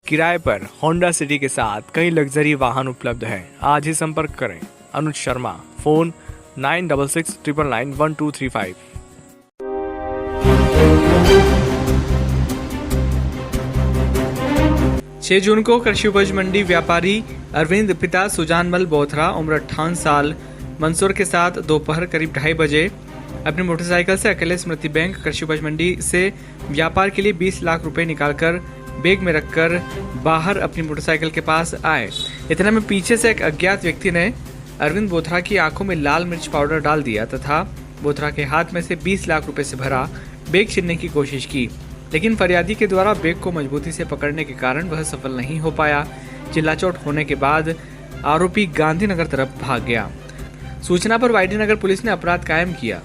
किराए पर Honda city के साथ कई लग्जरी वाहन उपलब्ध हैं। आज ही संपर्क करें अनुज शर्मा, फोन 9669991235। 6 जून को कृषि उपज मंडी व्यापारी अरविंद पिता सुजानमल बोथरा उम्र 58 साल मंसूर के साथ दोपहर करीब 2:30 बजे अपनी मोटरसाइकिल से अकेले स्मृति बैंक कृषि उपज मंडी से व्यापार के लिए 20 लाख रुपए निकालकर बैग में रखकर बाहर अपनी मोटरसाइकिल के पास आए। इतने में पीछे से एक अज्ञात व्यक्ति ने अरविंद बोथरा की आंखों में लाल मिर्च पाउडर डाल दिया तथा बोथरा के हाथ में से 20 लाख रुपए से भरा बैग छीनने की कोशिश की, लेकिन फरियादी के द्वारा बैग को मजबूती से पकड़ने के कारण वह सफल नहीं हो पाया। चिल्लाचोट होने के बाद आरोपी गांधीनगर तरफ भाग गया। सूचना पर वाईडी नगर पुलिस ने अपराध कायम किया।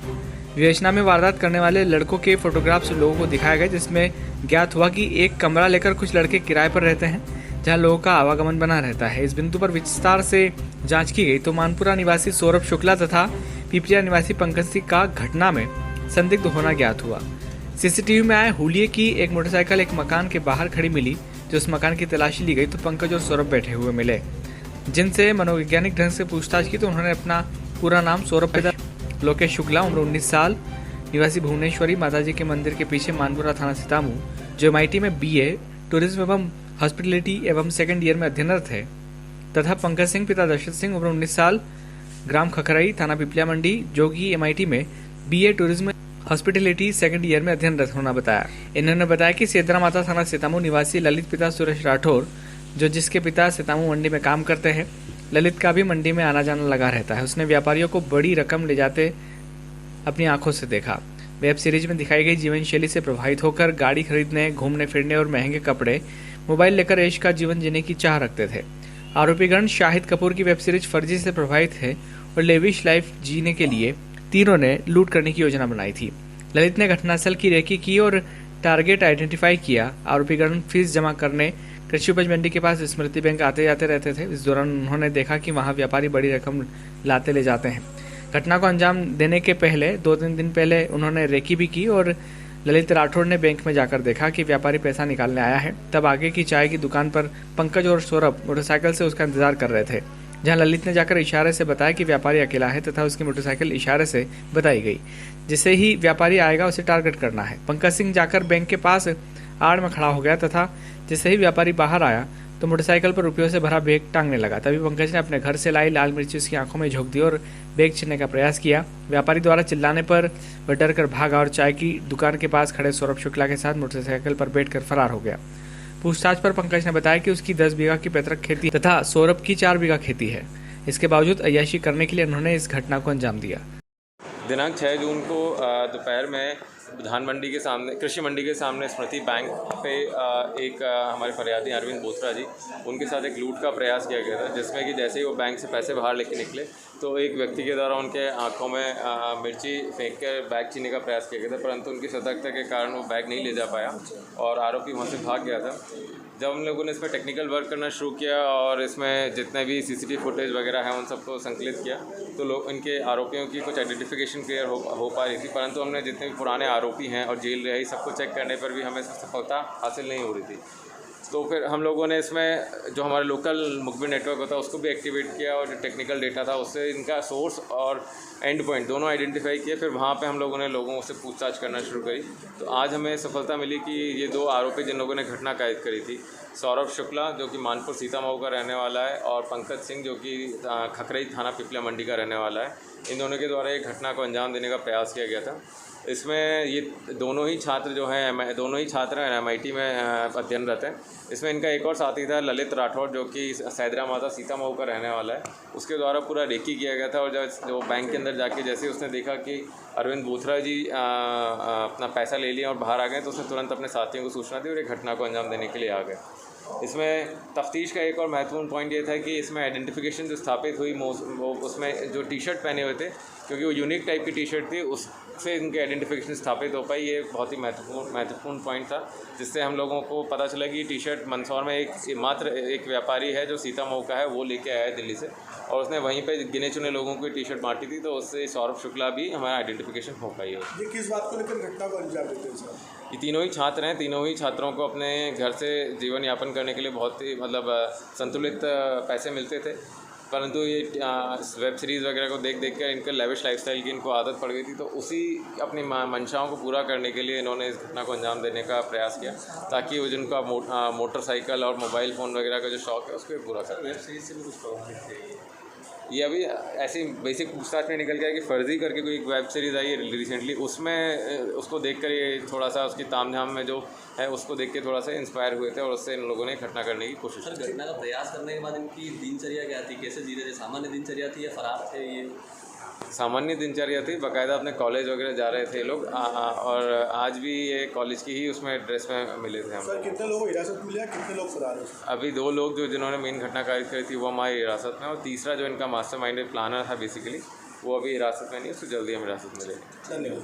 विवेचना में वारदात करने वाले लड़कों के फोटोग्राफ्स लोगों को दिखाए गए, जिसमें ज्ञात हुआ कि एक कमरा लेकर कुछ लड़के किराए पर रहते हैं, जहां लोगों का आवागमन बना रहता है। इस बिंदु पर विस्तार से जांच की गई तो मानपुरा निवासी सौरभ शुक्ला तथा पिपलिया निवासी पंकज सिंह का घटना में संदिग्ध होना ज्ञात हुआ। सीसीटीवी में आए हुलिये की एक मोटरसाइकिल एक मकान के बाहर खड़ी मिली। जो उस मकान की तलाशी ली गई तो पंकज और सौरभ बैठे हुए मिले, जिनसे मनोवैज्ञानिक ढंग से पूछताछ की तो उन्होंने अपना पूरा नाम सौरभ पिता लोकेश शुक्ला उम्र 19 साल निवासी भुवनेश्वरी माताजी के मंदिर के पीछे मानपुरा थाना सीतामू, जो MIT में BA टूरिज्म एवं हॉस्पिटलिटी एवं सेकंड ईयर में अध्ययनरत है, तथा पंकज सिंह पिता दशरथ सिंह उम्र 19 साल ग्राम खखराई थाना पिपलिया मंडी, जो कि MIT में BA tourism hospitality second year में अध्ययनरत होना बताया। इन्होंने बताया कि सेदरा माता थाना सीतामू निवासी ललित पिता सुरेश राठौर, जो जिसके पिता सीतामू मंडी में काम करते हैं, ललित का भी मंडी में आना जाना लगा रहता है। उसने व्यापारियों को बड़ी रकम ले जाते अपनी आंखों से देखा। वेब सीरीज में दिखाई गई जीवन शैली से प्रभावित होकर गाड़ी खरीदने, घूमने फिरने और महंगे कपड़े, मोबाइल लेकर ऐश का जीवन जीने की चाह रखते थे। आरोपीगण शाहिद कपूर की वेब सीरीज फर्जी से प्रभावित है और लेविश लाइफ जीने के लिए तीनों ने लूट करने की योजना बनाई थी। ललित ने घटनास्थल की रेकी की और टारगेट आइडेंटिफाई किया। आरोपीगण फीस जमा करने कृषि उपज मंडी के पास स्मृति बैंक आते जाते रहते थे। इस दौरान उन्होंने देखा कि वहां व्यापारी बड़ी रकम लाते ले जाते हैं। घटना को अंजाम देने के पहले 2-3 दिन पहले उन्होंने रेकी भी की और ललित राठौड़ ने बैंक में जाकर देखा कि व्यापारी पैसा निकालने आया है। तब आगे की चाय की दुकान पर पंकज और सौरभ मोटरसाइकिल से उसका इंतजार कर रहे थे, जहां ललित ने जाकर इशारे से बताया कि व्यापारी अकेला है तथा उसकी मोटरसाइकिल इशारे से बताई गई। जिसे ही व्यापारी आएगा उसे टारगेट करना है। पंकज सिंह जाकर बैंक के पास आड़ में खड़ा हो गया तथा जैसे ही व्यापारी बाहर आया तो मोटरसाइकिल पर रुपयों से भरा बैग टांगने लगा। तभी पंकज ने अपने घर से लाई लाल मिर्ची उसकी आंखों में झोंक दी और बैग छीनने का प्रयास किया। व्यापारी द्वारा चिल्लाने पर वह डर कर भागा और चाय की दुकान के पास खड़े सौरभ शुक्ला के साथ मोटरसाइकिल पर बैठकर फरार हो गया। पूछताछ पर पंकज ने बताया कि उसकी 10 बीघा की पैतृक खेती तथा सौरभ की 4 बीघा खेती है। इसके बावजूद अय्याशी करने के लिए उन्होंने इस घटना को अंजाम दिया। दिनांक 6 जून को दोपहर में धान मंडी के सामने, कृषि मंडी के सामने स्मृति बैंक पे एक हमारे फरियादी अरविंद बोथरा जी, उनके साथ एक लूट का प्रयास किया गया था, जिसमें कि जैसे ही वो बैंक से पैसे बाहर लेके निकले तो एक व्यक्ति के द्वारा उनके आंखों में मिर्ची फेंक कर बैग छीनने का प्रयास किया गया था, परंतु उनकी सतर्कता के कारण वो बैग नहीं ले जा पाया और आरोपी वहाँ से भाग गया था। जब हम लोगों ने इसमें टेक्निकल वर्क करना शुरू किया और इसमें जितने भी CCTV फुटेज वगैरह हैं उन सबको संकलित किया तो लोग इनके आरोपियों की कुछ आइडेंटिफिकेशन क्लियर हो पा रही थी, परंतु हमने जितने भी पुराने आरोपी हैं और जेल रहे सबको चेक करने पर भी हमें सफलता हासिल नहीं हो रही थी। तो फिर हम लोगों ने इसमें जो हमारा लोकल मुखबिर नेटवर्क होता है उसको भी एक्टिवेट किया और जो टेक्निकल डेटा था उससे इनका सोर्स और एंड पॉइंट दोनों आइडेंटिफाई किए। फिर वहाँ पे हम लोगों ने लोगों से पूछताछ करना शुरू करी तो आज हमें सफलता मिली कि ये 2 आरोपी जिन लोगों ने घटना कायद करी थी, सौरभ शुक्ला जो कि मानपुर सीतामऊ का रहने वाला है और पंकज सिंह जो कि खखरई थाना पिपलिया मंडी का रहने वाला है, इन दोनों के द्वारा एक घटना को अंजाम देने का प्रयास किया गया था। इसमें ये दोनों ही छात्र जो हैं दोनों ही छात्र MIT में अध्ययनरत हैं। इसमें इनका एक और साथी था ललित राठौड़ जो कि सैदरा माता सीतामऊ का रहने वाला है, उसके द्वारा पूरा रेकी किया गया था। और जो बैंक के अंदर जाके जैसे उसने देखा कि अरविंद बोथरा जी अपना पैसा ले लिया और बाहर आ गए तो उसने तुरंत अपने साथियों को सूचना दी और एक घटना को अंजाम देने के लिए आ गए। इसमें तफ्तीश का एक और महत्वपूर्ण पॉइंट ये था कि इसमें आइडेंटिफिकेशन जो स्थापित हुई वो उसमें जो टी-शर्ट पहने हुए थे क्योंकि वो यूनिक टाइप की टी शर्ट थी, उससे इनकी आइडेंटिफिकेशन स्थापित हो पाई। ये बहुत ही महत्वपूर्ण पॉइंट था, जिससे हम लोगों को पता चला कि ये टी शर्ट मंदसौर में मात्र एक व्यापारी है जो सीतामऊ का है, वो लेके आया है दिल्ली से, और उसने वहीं पे गिने चुने लोगों को टी शर्ट बांटी थी, तो उससे सौरभ शुक्ला भी हमारा आइडेंटिफिकेशन हो पाई है। ये किस बात को लेकर घटना को अंजाम देते हैं सर? ये तीनों ही छात्र हैं, तीनों ही छात्रों को अपने घर से जीवन यापन करने के लिए बहुत ही संतुलित पैसे मिलते थे, परंतु ये वेब सीरीज़ वगैरह को देख कर इनका लेविश लाइफस्टाइल की इनको आदत पड़ गई थी, तो उसी अपनी मंशाओं को पूरा करने के लिए इन्होंने इस घटना को अंजाम देने का प्रयास किया, ताकि वो जिनका मोटरसाइकिल और मोबाइल फ़ोन वगैरह का जो शौक़ है उसको पूरा करें। वेब सीरीज़ से भी कुछ प्रभावित थे ये अभी ऐसी बेसिक पूछताछ में निकल गया कि फर्जी करके कोई एक वेब सीरीज़ आई है रिसेंटली, उसमें उसको देखकर ये थोड़ा सा उसकी तामझाम में जो है उसको देख के थोड़ा सा इंस्पायर हुए थे, और उससे इन लोगों ने घटना करने की कोशिश की। घटना का प्रयास करने के बाद इनकी दिनचर्या क्या थी, कैसे जी रहे थे? सामान्य दिनचर्या थी या फरार थे? ये सामान्य दिनचर्या थी, बाकायदा अपने कॉलेज वगैरह जा रहे थे लोग, और आज भी ये कॉलेज की ही उसमें ड्रेस में मिले थे हम। सर कितने लोगों को हिरासत में लिया, कितने लोग फरार हैं? अभी 2 लोग जिन्होंने मेन घटना कारित करी थी वो हमारी हिरासत में, और तीसरा जो इनका मास्टरमाइंडेड प्लानर था बेसिकली, वो अभी हिरासत में नहीं, उसको जल्दी हम हिरासत में लेंगे। धन्यवाद।